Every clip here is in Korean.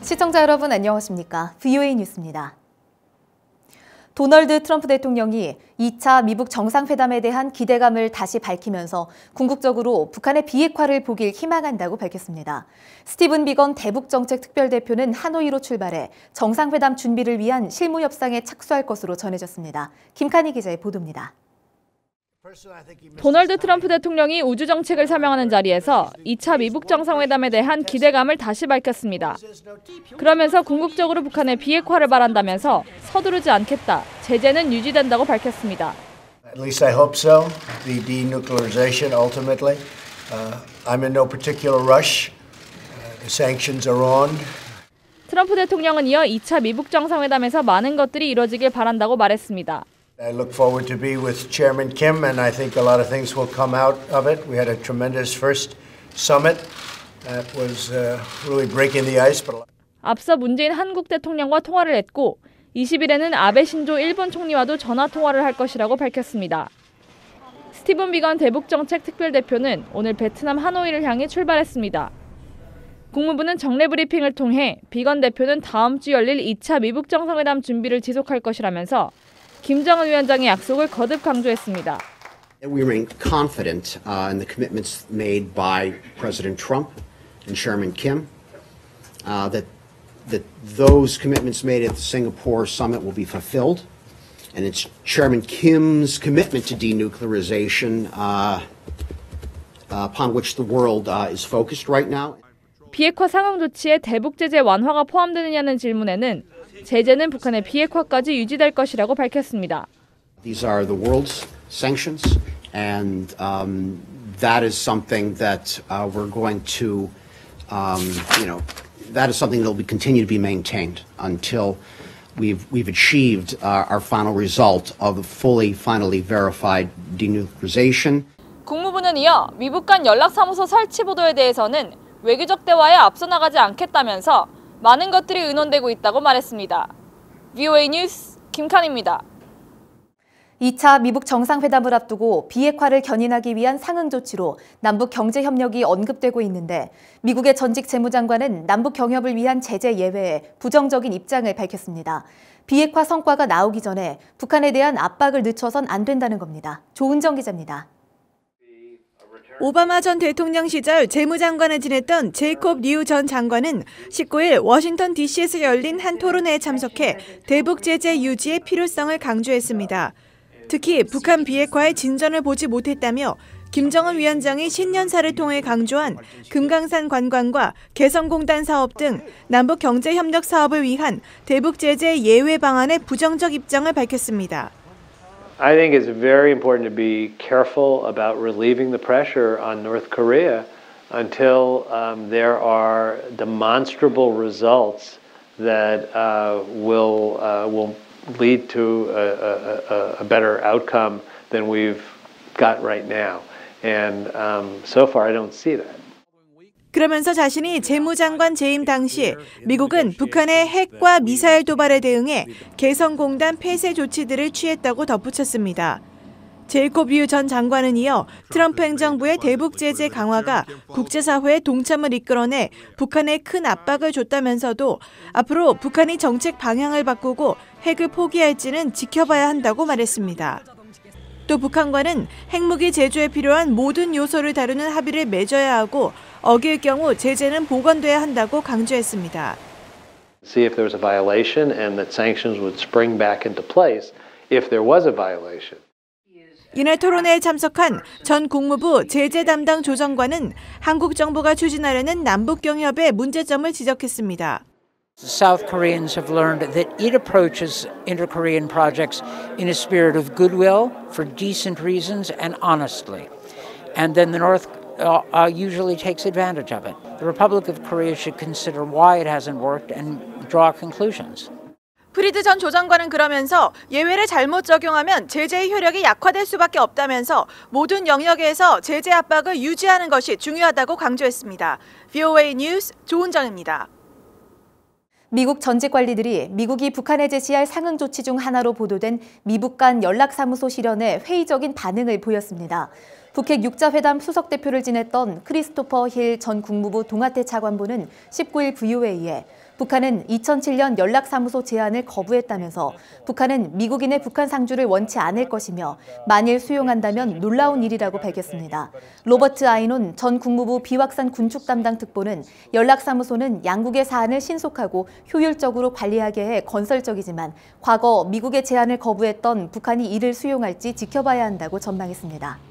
시청자 여러분 안녕하십니까? VOA 뉴스입니다. 도널드 트럼프 대통령이 2차 미북 정상회담에 대한 기대감을 다시 밝히면서 궁극적으로 북한의 비핵화를 보길 희망한다고 밝혔습니다. 스티븐 비건 대북정책특별대표는 하노이로 출발해 정상회담 준비를 위한 실무 협상에 착수할 것으로 전해졌습니다. 김칸희 기자의 보도입니다. 도널드 트럼프 대통령이 우주 정책을 사명하는 자리에서 2차 미북 정상회담에 대한 기대감을 다시 밝혔습니다. 그러면서 궁극적으로 북한의 비핵화를 바란다면서 서두르지 않겠다, 제재는 유지된다고 밝혔습니다. At least I hope so. The denuclearization ultimately. I'm in no particular rush. The sanctions are on. 트럼프 대통령은 이어 2차 미북 정상회담에서 많은 것들이 이뤄지길 바란다고 말했습니다. I look forward to be with Chairman Kim, and I think a lot of things will come out of it. We had a tremendous first summit that was really breaking the ice. 앞서 문재인 한국 대통령과 통화를 했고 20일에는 아베 신조 일본 총리와도 전화 통화를 할 것이라고 밝혔습니다. 스티븐 비건 대북정책특별대표는 오늘 베트남 하노이를 향해 출발했습니다. 국무부는 정례 브리핑을 통해 비건 대표는 다음 주 열릴 2차 미북 정상회담 준비를 지속할 것이라면서 김정은 위원장의 약속을 거듭 강조했습니다. We remain confident in the commitments made by President Trump and Chairman Kim, that those commitments made at the Singapore summit will be fulfilled, and it's Chairman Kim's commitment to denuclearization upon which the world is focused right now. 비핵화 상응 조치에 대북 제재 완화가 포함되느냐는 질문에는 제재는 북한의 비핵화까지 유지될 것이라고 밝혔습니다. These are the world's sanctions, and that is something that we're going to, that is something that will continue to be maintained until we've achieved our final result of the finally verified denuclearization. 국무부는 이어 미북 간 연락사무소 설치 보도에 대해서는 외교적 대화에 앞서 나가지 않겠다면서 많은 것들이 의논되고 있다고 말했습니다. VOA 뉴스 김칸입니다. 2차 미북 정상회담을 앞두고 비핵화를 견인하기 위한 상응 조치로 남북 경제 협력이 언급되고 있는데 미국의 전직 재무장관은 남북 경협을 위한 제재 예외에 부정적인 입장을 밝혔습니다. 비핵화 성과가 나오기 전에 북한에 대한 압박을 늦춰선 안 된다는 겁니다. 조은정 기자입니다. 오바마 전 대통령 시절 재무장관을 지냈던 제이콥 류 전 장관은 19일 워싱턴 DC에서 열린 한 토론회에 참석해 대북 제재 유지의 필요성을 강조했습니다. 특히 북한 비핵화의 진전을 보지 못했다며 김정은 위원장이 신년사를 통해 강조한 금강산 관광과 개성공단 사업 등 남북 경제협력 사업을 위한 대북 제재 예외 방안에 부정적 입장을 밝혔습니다. I think it's very important to be careful about relieving the pressure on North Korea until there are demonstrable results that will lead to a better outcome than we've got right now. And so far, I don't see that. 그러면서 자신이 재무장관 재임 당시 미국은 북한의 핵과 미사일 도발에 대응해 개성공단 폐쇄 조치들을 취했다고 덧붙였습니다. 제이콥 류 전 장관은 이어 트럼프 행정부의 대북 제재 강화가 국제사회의 동참을 이끌어내 북한에 큰 압박을 줬다면서도 앞으로 북한이 정책 방향을 바꾸고 핵을 포기할지는 지켜봐야 한다고 말했습니다. 또 북한과는 핵무기 제조에 필요한 모든 요소를 다루는 합의를 맺어야 하고 어길 경우 제재는 보완돼야 한다고 강조했습니다. See if there was a violation and that sanctions would spring back into place if there was a violation. 이날 토론회에 참석한 전 국무부 제재 담당 조정관은 한국 정부가 추진하려는 남북 경협의 문제점을 지적했습니다. South Koreans have learned that it approaches inter-Korean projects in a spirit of goodwill, for decent reasons, and honestly. And then the North usually takes advantage of it. The Republic of Korea should consider why it hasn't worked and draw conclusions. 프리드 전 조정관은 그러면서 예외를 잘못 적용하면 제재의 효력이 약화될 수밖에 없다면서 모든 영역에서 제재 압박을 유지하는 것이 중요하다고 강조했습니다. VOA 뉴스 조은정입니다. 미국 전직 관리들이 미국이 북한에 제시할 상응 조치 중 하나로 보도된 미북 간 연락사무소 실현에 회의적인 반응을 보였습니다. 북핵 6자 회담 수석대표를 지냈던 크리스토퍼 힐 전 국무부 동아태 차관보는 19일 VOA에 북한은 2007년 연락사무소 제안을 거부했다면서 북한은 미국인의 북한 상주를 원치 않을 것이며 만일 수용한다면 놀라운 일이라고 밝혔습니다. 로버트 아이논 전 국무부 비확산 군축 담당 특보는 연락사무소는 양국의 사안을 신속하고 효율적으로 관리하게 해 건설적이지만 과거 미국의 제안을 거부했던 북한이 이를 수용할지 지켜봐야 한다고 전망했습니다.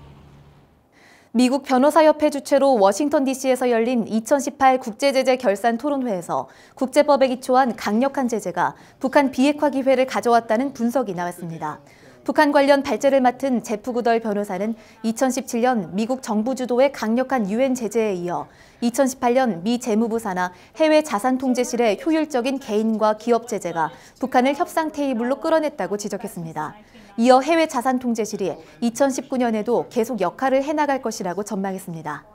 미국 변호사협회 주최로 워싱턴 DC에서 열린 2018 국제제재 결산 토론회에서 국제법에 기초한 강력한 제재가 북한 비핵화 기회를 가져왔다는 분석이 나왔습니다. 북한 관련 발제를 맡은 제프 구덜 변호사는 2017년 미국 정부 주도의 강력한 유엔 제재에 이어 2018년 미 재무부 산하 해외 자산 통제실의 효율적인 개인과 기업 제재가 북한을 협상 테이블로 끌어냈다고 지적했습니다. 이어 해외 자산 통제실이 2019년에도 계속 역할을 해나갈 것이라고 전망했습니다.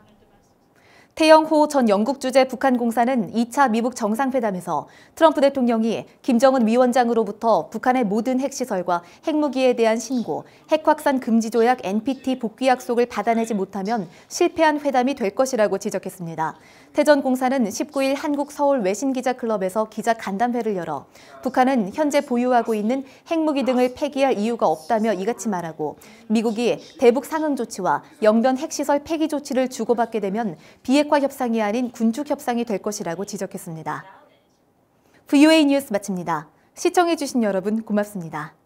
태영호 전 영국 주재 북한 공사는 2차 미북 정상회담에서 트럼프 대통령이 김정은 위원장으로부터 북한의 모든 핵시설과 핵무기에 대한 신고, 핵확산 금지 조약 NPT 복귀 약속을 받아내지 못하면 실패한 회담이 될 것이라고 지적했습니다. 태 전 공사는 19일 한국 서울 외신기자클럽에서 기자 간담회를 열어 북한은 현재 보유하고 있는 핵무기 등을 폐기할 이유가 없다며 이같이 말하고 미국이 대북 상응 조치와 영변 핵시설 폐기 조치를 주고받게 되면 비핵화 협상이 아닌 군축 협상이 될 것이라고 지적했습니다. VOA 뉴스 마칩니다. 시청해주신 여러분 고맙습니다.